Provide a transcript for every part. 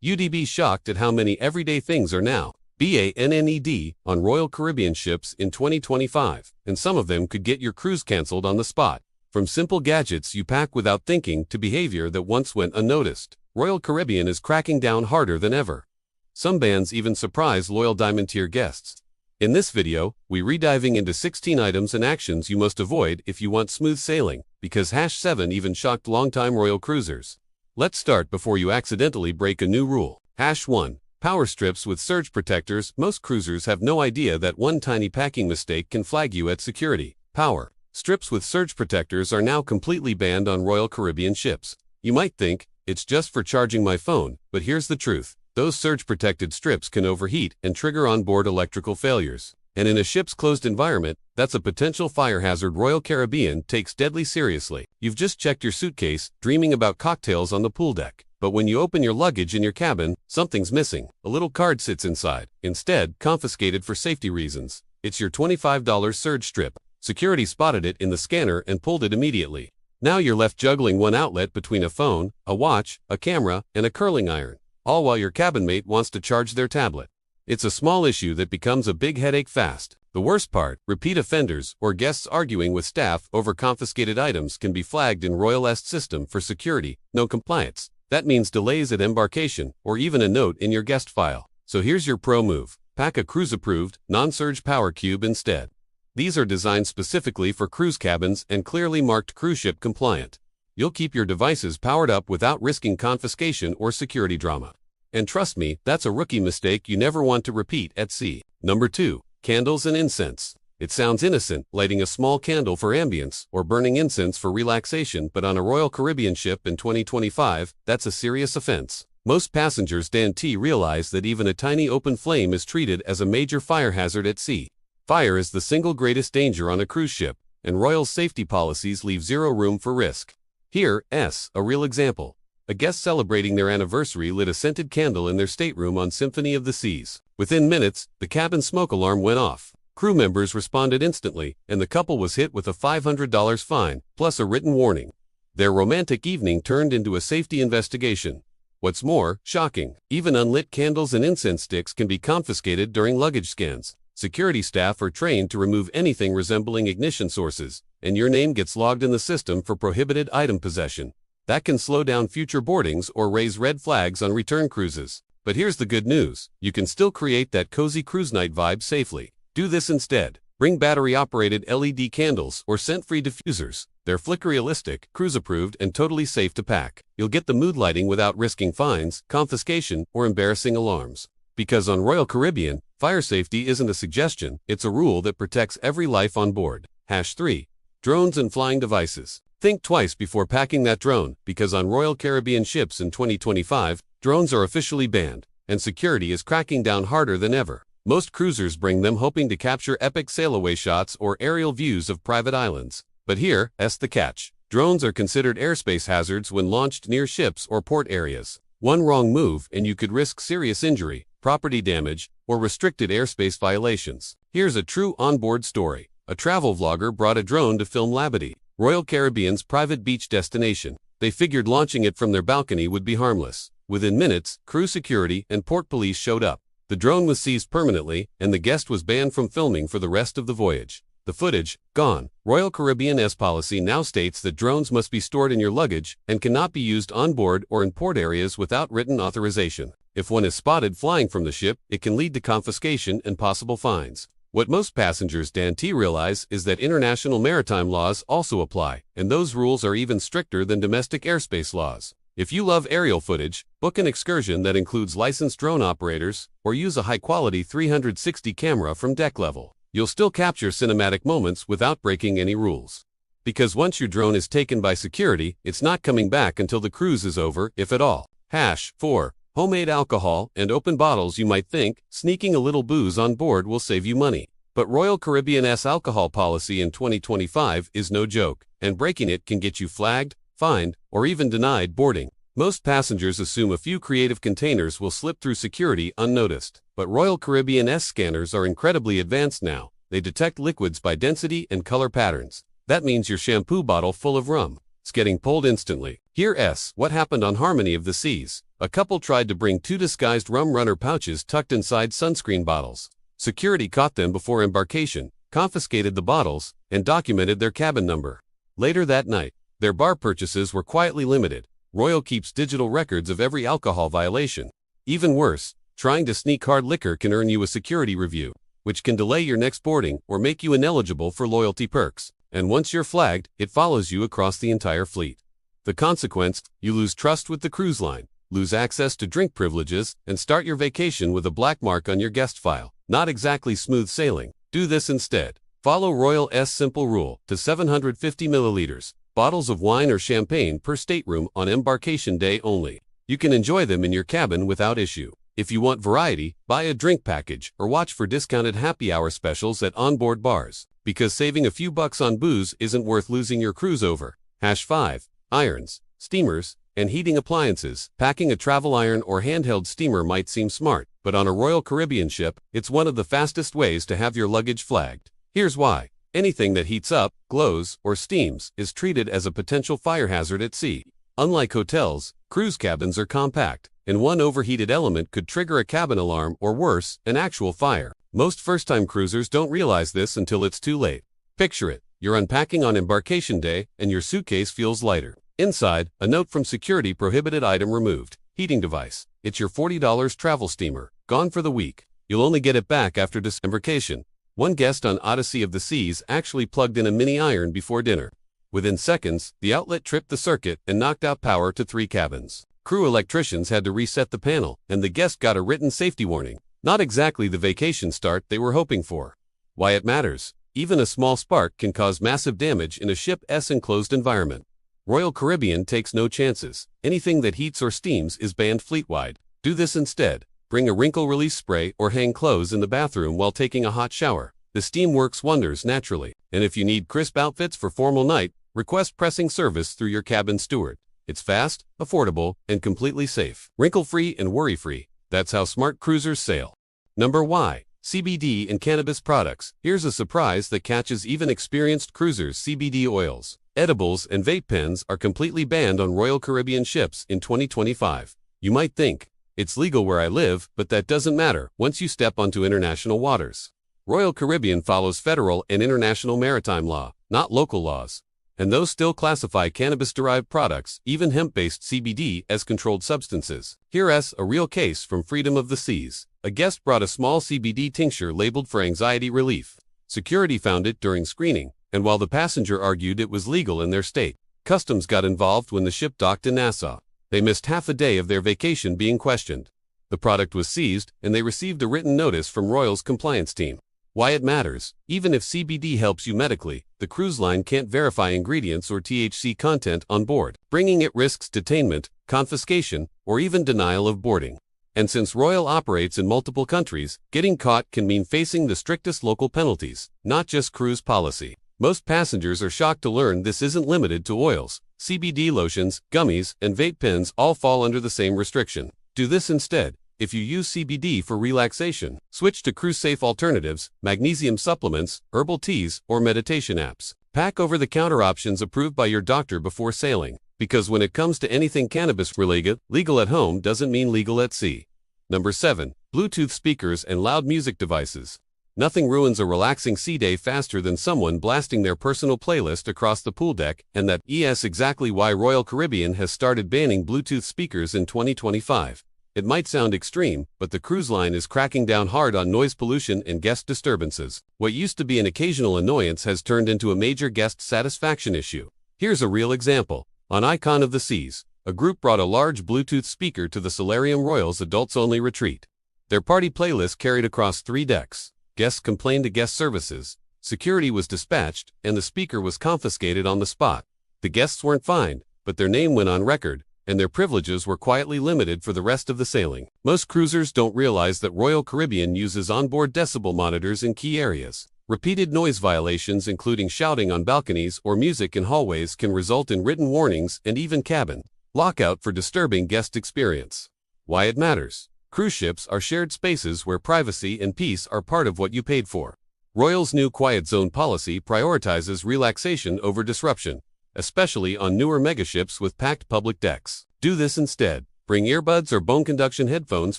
You'd be shocked at how many everyday things are now banned on Royal Caribbean ships in 2025, and some of them could get your cruise canceled on the spot. From simple gadgets you pack without thinking to behavior that once went unnoticed, Royal Caribbean is cracking down harder than ever. Some bans even surprise loyal Diamond Tier guests. In this video, we're rediving into 16 items and actions you must avoid if you want smooth sailing, because #7 even shocked longtime royal cruisers. Let's start before you accidentally break a new rule. #1. Power strips with surge protectors. Most cruisers have no idea that one tiny packing mistake can flag you at security. Power strips with surge protectors are now completely banned on Royal Caribbean ships. You might think, it's just for charging my phone, but here's the truth. Those surge-protected strips can overheat and trigger onboard electrical failures. And in a ship's closed environment, that's a potential fire hazard Royal Caribbean takes deadly seriously. You've just checked your suitcase, dreaming about cocktails on the pool deck. But when you open your luggage in your cabin, something's missing. A little card sits inside, instead confiscated for safety reasons. It's your $25 surge strip. Security spotted it in the scanner and pulled it immediately. Now you're left juggling one outlet between a phone, a watch, a camera, and a curling iron, all while your cabin mate wants to charge their tablet. It's a small issue that becomes a big headache fast. The worst part, repeat offenders or guests arguing with staff over confiscated items can be flagged in Royal-est system for security, no compliance. That means delays at embarkation or even a note in your guest file. So here's your pro move. Pack a cruise-approved, non-surge power cube instead. These are designed specifically for cruise cabins and clearly marked cruise ship compliant. You'll keep your devices powered up without risking confiscation or security drama. And trust me, that's a rookie mistake you never want to repeat at sea. Number 2. Candles and incense. It sounds innocent, lighting a small candle for ambience or burning incense for relaxation, but on a Royal Caribbean ship in 2025, that's a serious offense. Most passengers don't realize that even a tiny open flame is treated as a major fire hazard at sea. Fire is the single greatest danger on a cruise ship, and Royal's safety policies leave zero room for risk. Here's a real example. A guest celebrating their anniversary lit a scented candle in their stateroom on Symphony of the Seas. Within minutes, the cabin smoke alarm went off. Crew members responded instantly, and the couple was hit with a $500 fine, plus a written warning. Their romantic evening turned into a safety investigation. What's more shocking, even unlit candles and incense sticks can be confiscated during luggage scans. Security staff are trained to remove anything resembling ignition sources, and your name gets logged in the system for prohibited item possession. That can slow down future boardings or raise red flags on return cruises. But here's the good news. You can still create that cozy cruise night vibe safely. Do this instead. Bring battery-operated LED candles or scent-free diffusers. They're flicker-realistic, cruise-approved, and totally safe to pack. You'll get the mood lighting without risking fines, confiscation, or embarrassing alarms. Because on Royal Caribbean, fire safety isn't a suggestion, it's a rule that protects every life on board. #3. Drones and flying devices. Think twice before packing that drone, because on Royal Caribbean ships in 2025, drones are officially banned, and security is cracking down harder than ever. Most cruisers bring them hoping to capture epic sail-away shots or aerial views of private islands. But here's the catch. Drones are considered airspace hazards when launched near ships or port areas. One wrong move and you could risk serious injury, property damage, or restricted airspace violations. Here's a true onboard story. A travel vlogger brought a drone to film Labadee, Royal Caribbean's private beach destination. They figured launching it from their balcony would be harmless. Within minutes, crew security and port police showed up. The drone was seized permanently, and the guest was banned from filming for the rest of the voyage. The footage, gone. Royal Caribbean's policy now states that drones must be stored in your luggage and cannot be used on board or in port areas without written authorization. If one is spotted flying from the ship, it can lead to confiscation and possible fines. What most passengers don't realize is that international maritime laws also apply, and those rules are even stricter than domestic airspace laws. If you love aerial footage, book an excursion that includes licensed drone operators, or use a high-quality 360 camera from deck level. You'll still capture cinematic moments without breaking any rules. Because once your drone is taken by security, it's not coming back until the cruise is over, if at all. #4. Homemade alcohol and open bottles. You might think, sneaking a little booze on board will save you money. But Royal Caribbean's alcohol policy in 2025 is no joke, and breaking it can get you flagged, fined, or even denied boarding. Most passengers assume a few creative containers will slip through security unnoticed. But Royal Caribbean's scanners are incredibly advanced now. They detect liquids by density and color patterns. That means your shampoo bottle full of rum is getting pulled instantly. Here's what happened on Harmony of the Seas. A couple tried to bring 2 disguised rum runner pouches tucked inside sunscreen bottles. Security caught them before embarkation, confiscated the bottles, and documented their cabin number. Later that night, their bar purchases were quietly limited. Royal keeps digital records of every alcohol violation. Even worse, trying to sneak hard liquor can earn you a security review, which can delay your next boarding or make you ineligible for loyalty perks. And once you're flagged, it follows you across the entire fleet. The consequence, you lose trust with the cruise line, lose access to drink privileges, and start your vacation with a black mark on your guest file. Not exactly smooth sailing. Do this instead. Follow Royal's simple rule to 750 milliliters, bottles of wine or champagne per stateroom on embarkation day only. You can enjoy them in your cabin without issue. If you want variety, buy a drink package or watch for discounted happy hour specials at onboard bars, because saving a few bucks on booze isn't worth losing your cruise over. #5. Irons, steamers, and heating appliances. Packing a travel iron or handheld steamer might seem smart, but on a Royal Caribbean ship, it's one of the fastest ways to have your luggage flagged. Here's why. Anything that heats up, glows, or steams is treated as a potential fire hazard at sea. Unlike hotels, cruise cabins are compact, and one overheated element could trigger a cabin alarm or worse, an actual fire. Most first-time cruisers don't realize this until it's too late. Picture it. You're unpacking on embarkation day, and your suitcase feels lighter. Inside, a note from security: prohibited item removed. Heating device. It's your $40 travel steamer, gone for the week. You'll only get it back after disembarkation. One guest on Odyssey of the Seas actually plugged in a mini iron before dinner. Within seconds, the outlet tripped the circuit and knocked out power to 3 cabins. Crew electricians had to reset the panel, and the guest got a written safety warning. Not exactly the vacation start they were hoping for. Why it matters. Even a small spark can cause massive damage in a ship's enclosed environment. Royal Caribbean takes no chances. Anything that heats or steams is banned fleet-wide. Do this instead. Bring a wrinkle release spray or hang clothes in the bathroom while taking a hot shower. The steam works wonders naturally. And if you need crisp outfits for formal night, request pressing service through your cabin steward. It's fast, affordable, and completely safe. Wrinkle-free and worry-free. That's how smart cruisers sail. Number Y. CBD and cannabis products. Here's a surprise that catches even experienced cruisers: CBD oils. Edibles and vape pens are completely banned on Royal Caribbean ships in 2025. You might think, it's legal where I live, but that doesn't matter once you step onto international waters. Royal Caribbean follows federal and international maritime law, not local laws. And those still classify cannabis-derived products, even hemp-based CBD, as controlled substances. Here's a real case from Freedom of the Seas. A guest brought a small CBD tincture labeled for anxiety relief. Security found it during screening, and while the passenger argued it was legal in their state, Customs got involved when the ship docked in Nassau. They missed half a day of their vacation being questioned. The product was seized, and they received a written notice from Royal's compliance team. Why it matters. Even if CBD helps you medically, the cruise line can't verify ingredients or THC content on board. Bringing it risks detainment, confiscation, or even denial of boarding. And since Royal operates in multiple countries, getting caught can mean facing the strictest local penalties, not just cruise policy. Most passengers are shocked to learn this isn't limited to oils. CBD lotions, gummies, and vape pens all fall under the same restriction. Do this instead. If you use CBD for relaxation, switch to cruise-safe alternatives, magnesium supplements, herbal teas, or meditation apps. Pack over-the-counter options approved by your doctor before sailing, because when it comes to anything cannabis-related, legal at home doesn't mean legal at sea. Number 7. Bluetooth speakers and loud music devices. Nothing ruins a relaxing sea day faster than someone blasting their personal playlist across the pool deck, and that's exactly why Royal Caribbean has started banning Bluetooth speakers in 2025. It might sound extreme, but the cruise line is cracking down hard on noise pollution and guest disturbances. What used to be an occasional annoyance has turned into a major guest satisfaction issue. Here's a real example. On Icon of the Seas, a group brought a large Bluetooth speaker to the Solarium Royal's adults-only retreat. Their party playlist carried across 3 decks. Guests complained to guest services. Security was dispatched, and the speaker was confiscated on the spot. The guests weren't fined, but their name went on record, and their privileges were quietly limited for the rest of the sailing. Most cruisers don't realize that Royal Caribbean uses onboard decibel monitors in key areas. Repeated noise violations, including shouting on balconies or music in hallways, can result in written warnings and even cabin lockout for disturbing guest experience. Why it matters. Cruise ships are shared spaces where privacy and peace are part of what you paid for. Royal's new Quiet Zone policy prioritizes relaxation over disruption, especially on newer megaships with packed public decks. Do this instead. Bring earbuds or bone conduction headphones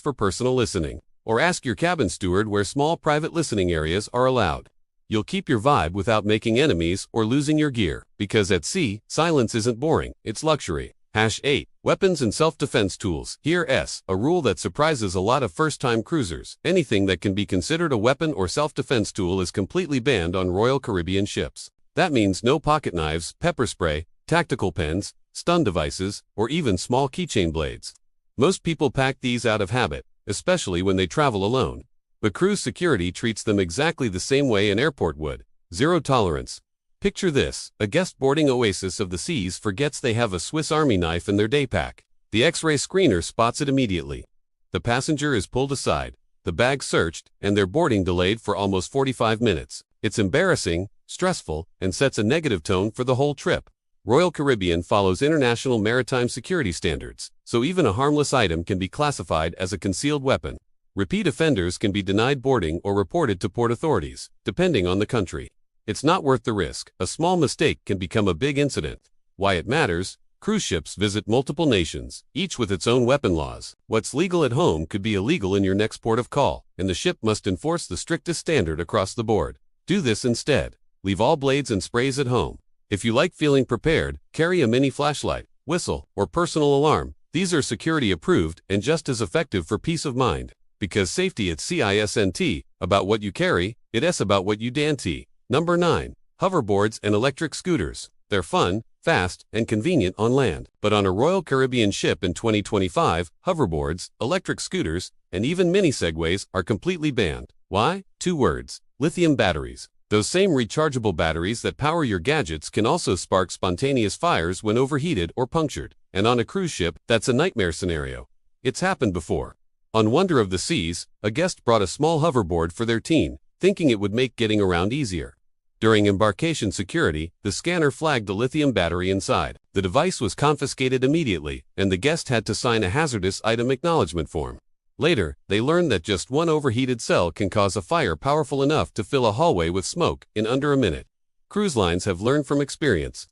for personal listening. Or ask your cabin steward where small private listening areas are allowed. You'll keep your vibe without making enemies or losing your gear, because at sea, silence isn't boring, it's luxury. #8. Weapons and self-defense tools. Here S, a rule that surprises a lot of first-time cruisers. Anything that can be considered a weapon or self-defense tool is completely banned on Royal Caribbean ships. That means no pocket knives, pepper spray, tactical pens, stun devices, or even small keychain blades. Most people pack these out of habit, especially when they travel alone. But cruise security treats them exactly the same way an airport would. Zero tolerance. Picture this: a guest boarding Oasis of the seas forgets they have a Swiss Army knife in their day pack. The X-ray screener spots it immediately. The passenger is pulled aside, the bag searched, and their boarding delayed for almost 45 minutes. It's embarrassing, stressful, and sets a negative tone for the whole trip. Royal Caribbean follows international maritime security standards, so even a harmless item can be classified as a concealed weapon. Repeat offenders can be denied boarding or reported to port authorities, depending on the country. It's not worth the risk. A small mistake can become a big incident. Why it matters: cruise ships visit multiple nations, each with its own weapon laws. What's legal at home could be illegal in your next port of call, and the ship must enforce the strictest standard across the board. Do this instead. Leave all blades and sprays at home. If you like feeling prepared, carry a mini flashlight, whistle, or personal alarm. These are security approved and just as effective for peace of mind. Because safety at sea isn't about what you carry, it's about what you don't. Number 9. Hoverboards and electric scooters. They're fun, fast, and convenient on land. But on a Royal Caribbean ship in 2025, hoverboards, electric scooters, and even mini segways are completely banned. Why? 2 words: lithium batteries. Those same rechargeable batteries that power your gadgets can also spark spontaneous fires when overheated or punctured. And on a cruise ship, that's a nightmare scenario. It's happened before. On Wonder of the Seas, a guest brought a small hoverboard for their teen, thinking it would make getting around easier. During embarkation security, the scanner flagged a lithium battery inside. The device was confiscated immediately, and the guest had to sign a hazardous item acknowledgement form. Later, they learned that just one overheated cell can cause a fire powerful enough to fill a hallway with smoke in under a minute. Cruise lines have learned from experience.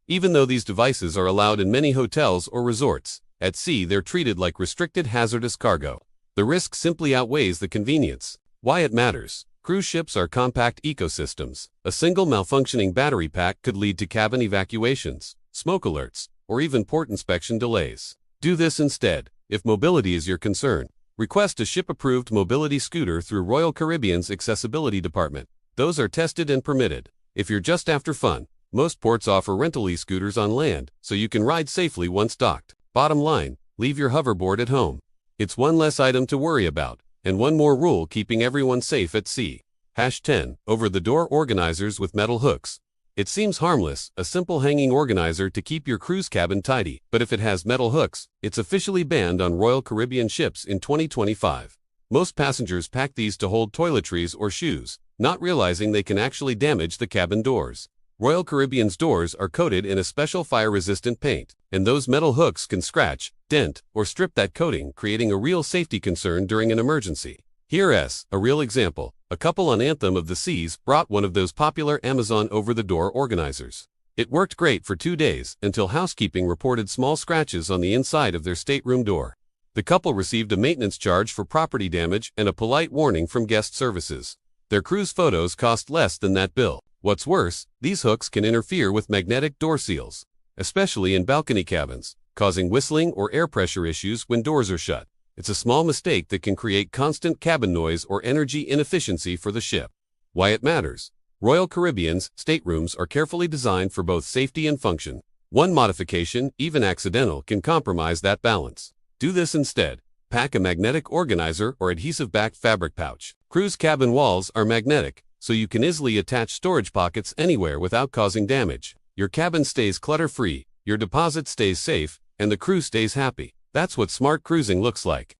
Even though these devices are allowed in many hotels or resorts, at sea they're treated like restricted hazardous cargo. The risk simply outweighs the convenience. Why it matters: cruise ships are compact ecosystems. A single malfunctioning battery pack could lead to cabin evacuations, smoke alerts, or even port inspection delays. Do this instead. If mobility is your concern, request a ship-approved mobility scooter through Royal Caribbean's Accessibility Department. Those are tested and permitted. If you're just after fun, most ports offer rental e-scooters on land, so you can ride safely once docked. Bottom line: leave your hoverboard at home. It's one less item to worry about, and one more rule keeping everyone safe at sea. #10. Over-the-door organizers with metal hooks. It seems harmless, a simple hanging organizer to keep your cruise cabin tidy, but if it has metal hooks, it's officially banned on Royal Caribbean ships in 2025. Most passengers pack these to hold toiletries or shoes, not realizing they can actually damage the cabin doors. Royal Caribbean's doors are coated in a special fire-resistant paint, and those metal hooks can scratch, dent, or strip that coating, creating a real safety concern during an emergency. Here's a real example. A couple on Anthem of the Seas brought one of those popular Amazon over-the-door organizers. It worked great for 2 days, until housekeeping reported small scratches on the inside of their stateroom door. The couple received a maintenance charge for property damage and a polite warning from guest services. Their cruise photos cost less than that bill. What's worse, these hooks can interfere with magnetic door seals, especially in balcony cabins, causing whistling or air pressure issues when doors are shut. It's a small mistake that can create constant cabin noise or energy inefficiency for the ship. Why it matters: Royal Caribbean's staterooms are carefully designed for both safety and function. One modification, even accidental, can compromise that balance. Do this instead. Pack a magnetic organizer or adhesive-backed fabric pouch. Cruise cabin walls are magnetic, so you can easily attach storage pockets anywhere without causing damage. Your cabin stays clutter-free, your deposit stays safe, and the crew stays happy. That's what smart cruising looks like.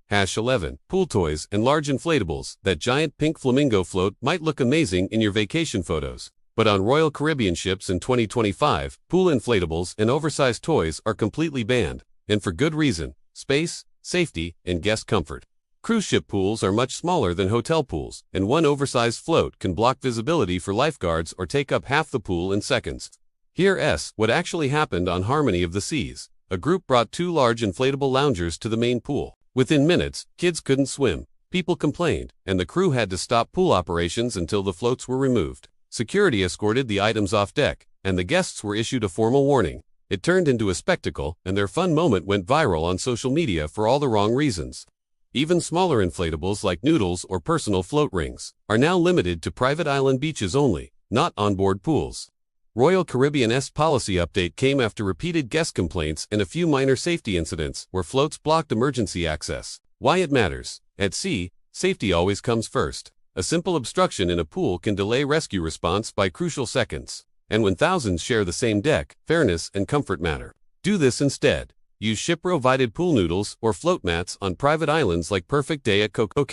#11. Pool toys and large inflatables. That giant pink flamingo float might look amazing in your vacation photos, but on Royal Caribbean ships in 2025, pool inflatables and oversized toys are completely banned, and for good reason: space, safety, and guest comfort. Cruise ship pools are much smaller than hotel pools, and one oversized float can block visibility for lifeguards or take up half the pool in seconds. Here's what actually happened on Harmony of the Seas. a group brought 2 large inflatable loungers to the main pool. Within minutes, kids couldn't swim. People complained, and the crew had to stop pool operations until the floats were removed. Security escorted the items off deck, and the guests were issued a formal warning. It turned into a spectacle, and their fun moment went viral on social media for all the wrong reasons. Even smaller inflatables like noodles or personal float rings are now limited to private island beaches only, not onboard pools. Royal Caribbean's policy update came after repeated guest complaints and a few minor safety incidents where floats blocked emergency access. Why it matters. At sea, safety always comes first. A simple obstruction in a pool can delay rescue response by crucial seconds. And when thousands share the same deck, fairness and comfort matter. Do this instead. Use ship-provided pool noodles or float mats on private islands like Perfect Day at Coco.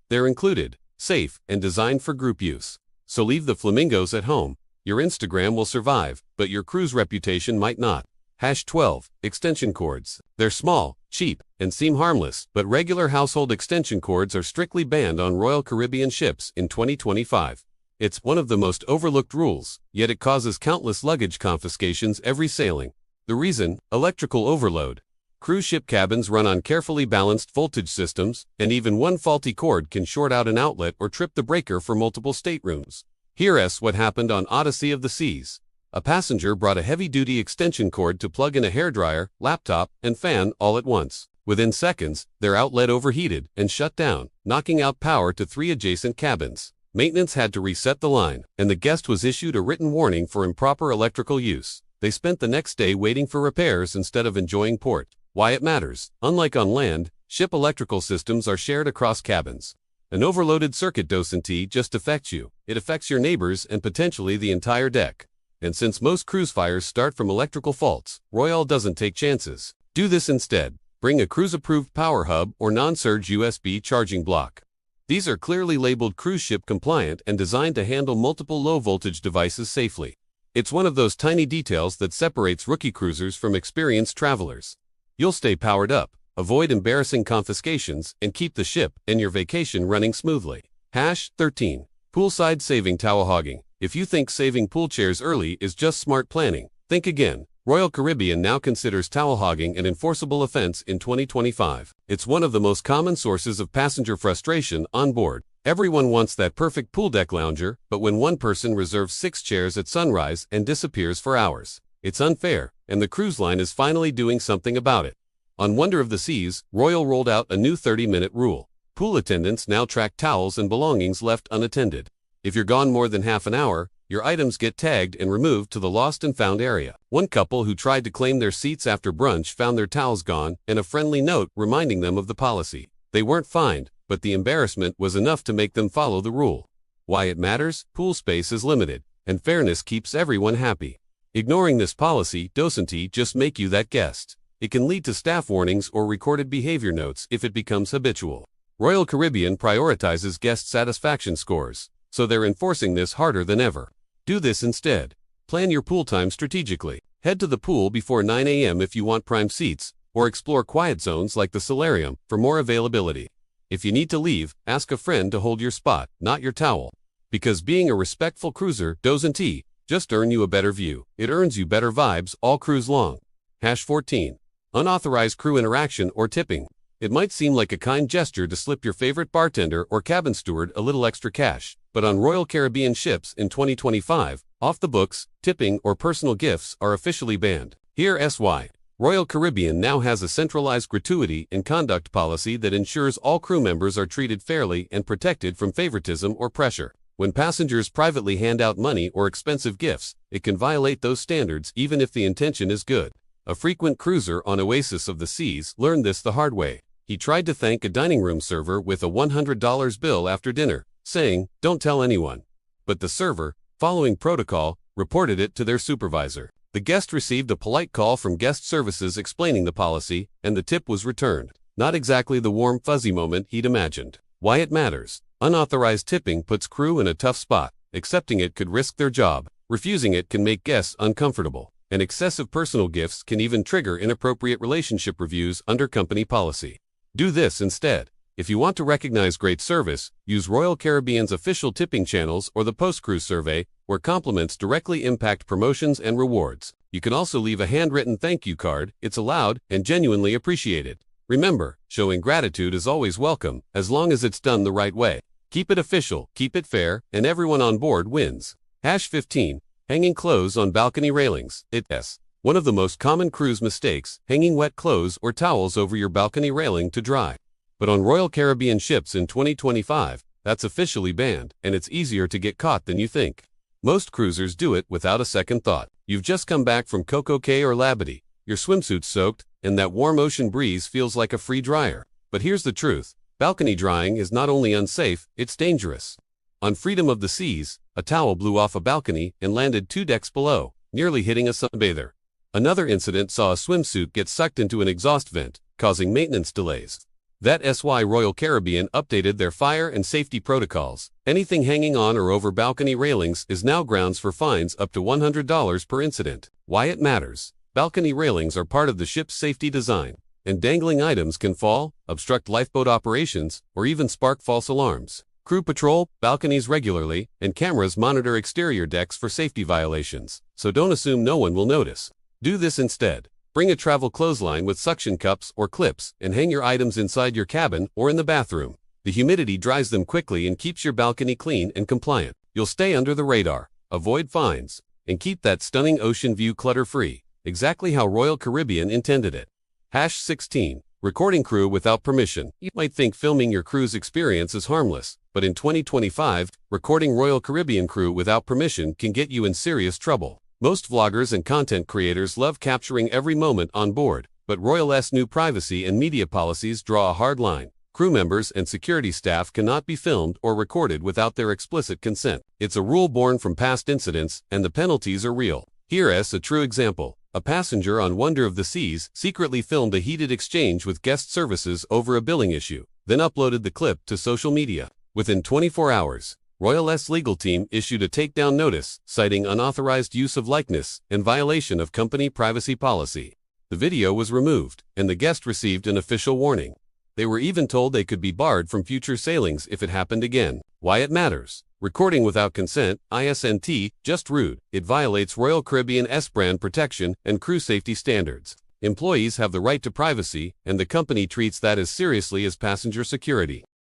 They're included, safe, and designed for group use. So leave the flamingos at home. Your Instagram will survive, but your cruise reputation might not. #12. Extension cords. They're small, cheap, and seem harmless, but regular household extension cords are strictly banned on Royal Caribbean ships in 2025. It's one of the most overlooked rules, yet it causes countless luggage confiscations every sailing. The reason? Electrical overload. Cruise ship cabins run on carefully balanced voltage systems, and even one faulty cord can short out an outlet or trip the breaker for multiple staterooms. Here's what happened on Odyssey of the Seas. A passenger brought a heavy-duty extension cord to plug in a hairdryer, laptop, and fan all at once. Within seconds, their outlet overheated and shut down, knocking out power to 3 adjacent cabins. Maintenance had to reset the line, and the guest was issued a written warning for improper electrical use. They spent the next day waiting for repairs instead of enjoying port. Why it matters. Unlike on land, ship electrical systems are shared across cabins. An overloaded circuit doesn't just affect you, it affects your neighbors and potentially the entire deck. And since most cruise fires start from electrical faults, Royal doesn't take chances. Do this instead. Bring a cruise-approved power hub or non-surge USB charging block. These are clearly labeled cruise ship compliant and designed to handle multiple low-voltage devices safely. It's one of those tiny details that separates rookie cruisers from experienced travelers. You'll stay powered up, avoid embarrassing confiscations, and keep the ship and your vacation running smoothly. #13. Poolside saving towel hogging. If you think saving pool chairs early is just smart planning, think again. Royal Caribbean now considers towel hogging an enforceable offense in 2025. It's one of the most common sources of passenger frustration on board. Everyone wants that perfect pool deck lounger, but when one person reserves 6 chairs at sunrise and disappears for hours, it's unfair, and the cruise line is finally doing something about it. On Wonder of the Seas, Royal rolled out a new 30-minute rule. Pool attendants now track towels and belongings left unattended. If you're gone more than half an hour, your items get tagged and removed to the lost and found area. One couple who tried to claim their seats after brunch found their towels gone and a friendly note reminding them of the policy. They weren't fined, but the embarrassment was enough to make them follow the rule. Why it matters? Pool space is limited, and fairness keeps everyone happy. Ignoring this policy doesn't just make you that guest. It can lead to staff warnings or recorded behavior notes if it becomes habitual. Royal Caribbean prioritizes guest satisfaction scores, so they're enforcing this harder than ever. Do this instead. Plan your pool time strategically. Head to the pool before 9 a.m. if you want prime seats, or explore quiet zones like the solarium for more availability. If you need to leave, ask a friend to hold your spot, not your towel. Because being a respectful cruiser doesn't just earn you a better view, it earns you better vibes all cruise long. #14. Unauthorized crew interaction or tipping. It might seem like a kind gesture to slip your favorite bartender or cabin steward a little extra cash, but on Royal Caribbean ships in 2025, off the books, tipping or personal gifts are officially banned. Here's why. Royal Caribbean now has a centralized gratuity and conduct policy that ensures all crew members are treated fairly and protected from favoritism or pressure. When passengers privately hand out money or expensive gifts, it can violate those standards even if the intention is good. A frequent cruiser on Oasis of the Seas learned this the hard way. He tried to thank a dining room server with a $100 bill after dinner, saying, "Don't tell anyone." But the server, following protocol, reported it to their supervisor. The guest received a polite call from guest services explaining the policy, and the tip was returned. Not exactly the warm, fuzzy moment he'd imagined. Why it matters. Unauthorized tipping puts crew in a tough spot. Accepting it could risk their job. Refusing it can make guests uncomfortable. And excessive personal gifts can even trigger inappropriate relationship reviews under company policy. Do this instead. If you want to recognize great service, use Royal Caribbean's official tipping channels or the post-cruise survey, where compliments directly impact promotions and rewards. You can also leave a handwritten thank you card. It's allowed and genuinely appreciated. Remember, showing gratitude is always welcome, as long as it's done the right way. Keep it official, keep it fair, and everyone on board wins. #15. Hanging clothes on balcony railings. It's one of the most common cruise mistakes, hanging wet clothes or towels over your balcony railing to dry. But on Royal Caribbean ships in 2025, that's officially banned, and it's easier to get caught than you think. Most cruisers do it without a second thought. You've just come back from Coco Cay or Labadee, your swimsuit's soaked, and that warm ocean breeze feels like a free dryer. But here's the truth. Balcony drying is not only unsafe, it's dangerous. On Freedom of the Seas, a towel blew off a balcony and landed 2 decks below, nearly hitting a sunbather. Another incident saw a swimsuit get sucked into an exhaust vent, causing maintenance delays. That's why Royal Caribbean updated their fire and safety protocols. Anything hanging on or over balcony railings is now grounds for fines up to $100 per incident. Why it matters. Balcony railings are part of the ship's safety design, and dangling items can fall, obstruct lifeboat operations, or even spark false alarms. Crew patrol balconies regularly, and cameras monitor exterior decks for safety violations, so don't assume no one will notice. Do this instead. Bring a travel clothesline with suction cups or clips and hang your items inside your cabin or in the bathroom. The humidity dries them quickly and keeps your balcony clean and compliant. You'll stay under the radar, avoid fines, and keep that stunning ocean view clutter-free, exactly how Royal Caribbean intended it. #16. Recording crew without permission. You might think filming your cruise experience is harmless, but in 2025, recording Royal Caribbean crew without permission can get you in serious trouble. Most vloggers and content creators love capturing every moment on board, but Royal's new privacy and media policies draw a hard line. Crew members and security staff cannot be filmed or recorded without their explicit consent. It's a rule born from past incidents, and the penalties are real. Here's a true example. A passenger on Wonder of the Seas secretly filmed a heated exchange with guest services over a billing issue, then uploaded the clip to social media. Within 24 hours, Royal's legal team issued a takedown notice, citing unauthorized use of likeness and violation of company privacy policy. The video was removed, and the guest received an official warning. They were even told they could be barred from future sailings if it happened again. Why it matters. Recording without consent, isn't just rude. It violates Royal Caribbean's brand protection and crew safety standards. Employees have the right to privacy, and the company treats that as seriously as passenger security.